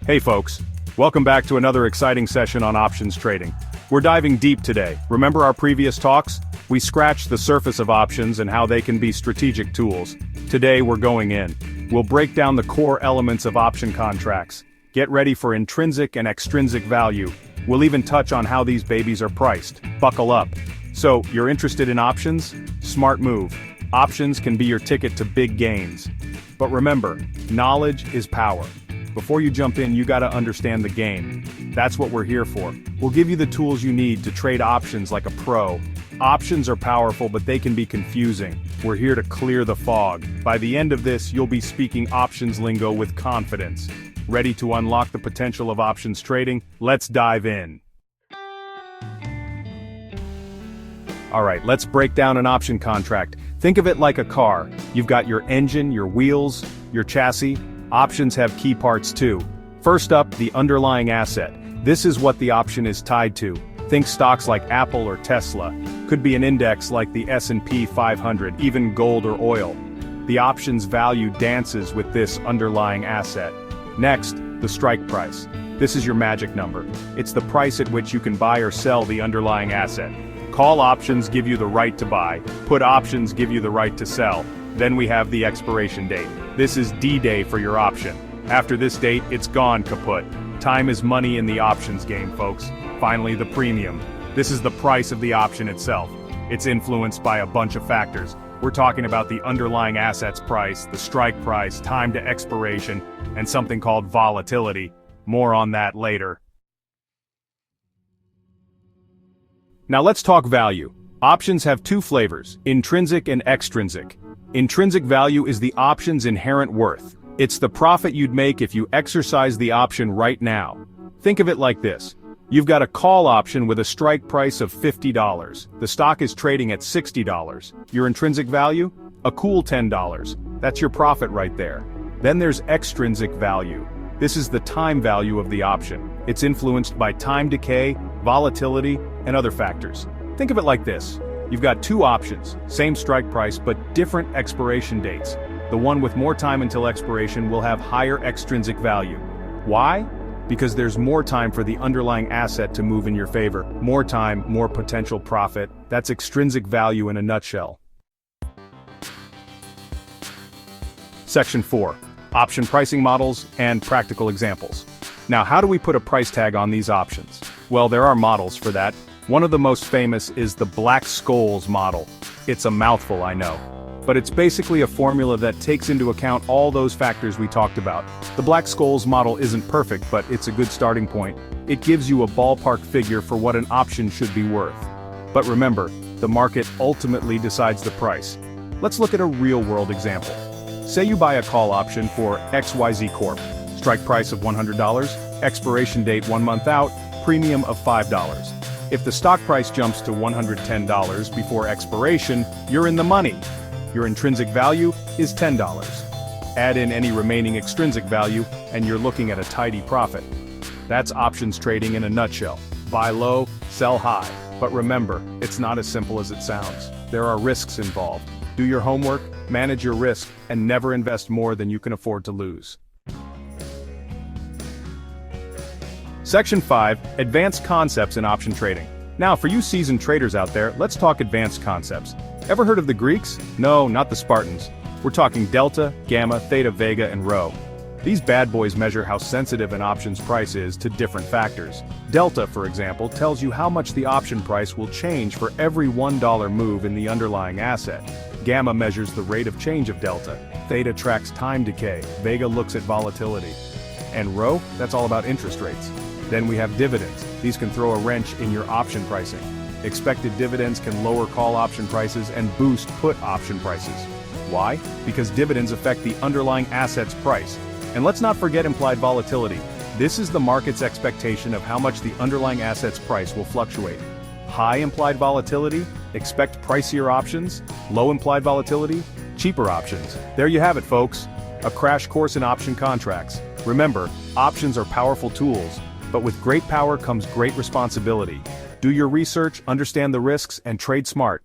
Hey folks, welcome back to another exciting session on options trading. We're diving deep today. Remember our previous talks? We scratched the surface of options and how they can be strategic tools. Today we're going in. We'll break down the core elements of option contracts. Get ready for intrinsic and extrinsic value. We'll even touch on how these babies are priced. Buckle up. So, you're interested in options? Smart move. Options can be your ticket to big gains. But remember, knowledge is power. Before you jump in, you gotta understand the game. That's what we're here for. We'll give you the tools you need to trade options like a pro. Options are powerful, but they can be confusing. We're here to clear the fog. By the end of this, you'll be speaking options lingo with confidence. Ready to unlock the potential of options trading? Let's dive in. Alright, let's break down an option contract. Think of it like a car. You've got your engine, your wheels, your chassis. Options have key parts too. First up, the underlying asset. This is what the option is tied to. Think stocks like Apple or Tesla. Could be an index like the S&P 500, even gold or oil. The option's value dances with this underlying asset. Next, the strike price. This is your magic number. It's the price at which you can buy or sell the underlying asset. Call options give you the right to buy, put options give you the right to sell. Then we have the expiration date. This is D-Day for your option. After this date, it's gone kaput. Time is money in the options game, folks. Finally, the premium. This is the price of the option itself. It's influenced by a bunch of factors. We're talking about the underlying asset's price, the strike price, time to expiration, and something called volatility. More on that later. Now let's talk value. Options have two flavors, intrinsic and extrinsic. Intrinsic value is the option's inherent worth. It's the profit you'd make if you exercise the option right now. Think of it like this. You've got a call option with a strike price of $50. The stock is trading at $60. Your intrinsic value? A cool $10. That's your profit right there. Then there's extrinsic value. This is the time value of the option. It's influenced by time decay, volatility, and other factors. Think of it like this. You've got two options, same strike price but different expiration dates. The one with more time until expiration will have higher extrinsic value. Why? Because there's more time for the underlying asset to move in your favor. More time, more potential profit. That's extrinsic value in a nutshell. Section 4. Option pricing models and practical examples. Now, how do we put a price tag on these options? Well, there are models for that. One of the most famous is the Black-Scholes model. It's a mouthful, I know. But it's basically a formula that takes into account all those factors we talked about. The Black-Scholes model isn't perfect, but it's a good starting point. It gives you a ballpark figure for what an option should be worth. But remember, the market ultimately decides the price. Let's look at a real-world example. Say you buy a call option for XYZ Corp. Strike price of $100, expiration date 1 month out, premium of $5. If the stock price jumps to $110 before expiration, you're in the money. Your intrinsic value is $10. Add in any remaining extrinsic value, and you're looking at a tidy profit. That's options trading in a nutshell. Buy low, sell high. But remember, it's not as simple as it sounds. There are risks involved. Do your homework, manage your risk, and never invest more than you can afford to lose. Section 5. Advanced concepts in option trading. Now, for you seasoned traders out there, let's talk advanced concepts. Ever heard of the Greeks? No, not the Spartans. We're talking delta, gamma, theta, vega, and rho. These bad boys measure how sensitive an option's price is to different factors. Delta, for example, tells you how much the option price will change for every $1 move in the underlying asset. Gamma measures the rate of change of delta. Theta tracks time decay. Vega looks at volatility. And rho? That's all about interest rates. Then we have dividends. These can throw a wrench in your option pricing. Expected dividends can lower call option prices and boost put option prices. Why? Because dividends affect the underlying asset's price. And let's not forget implied volatility. This is the market's expectation of how much the underlying asset's price will fluctuate. High implied volatility? Expect pricier options. Low implied volatility? Cheaper options. There you have it, folks. A crash course in option contracts. Remember, options are powerful tools, but with great power comes great responsibility. Do your research, understand the risks, and trade smart.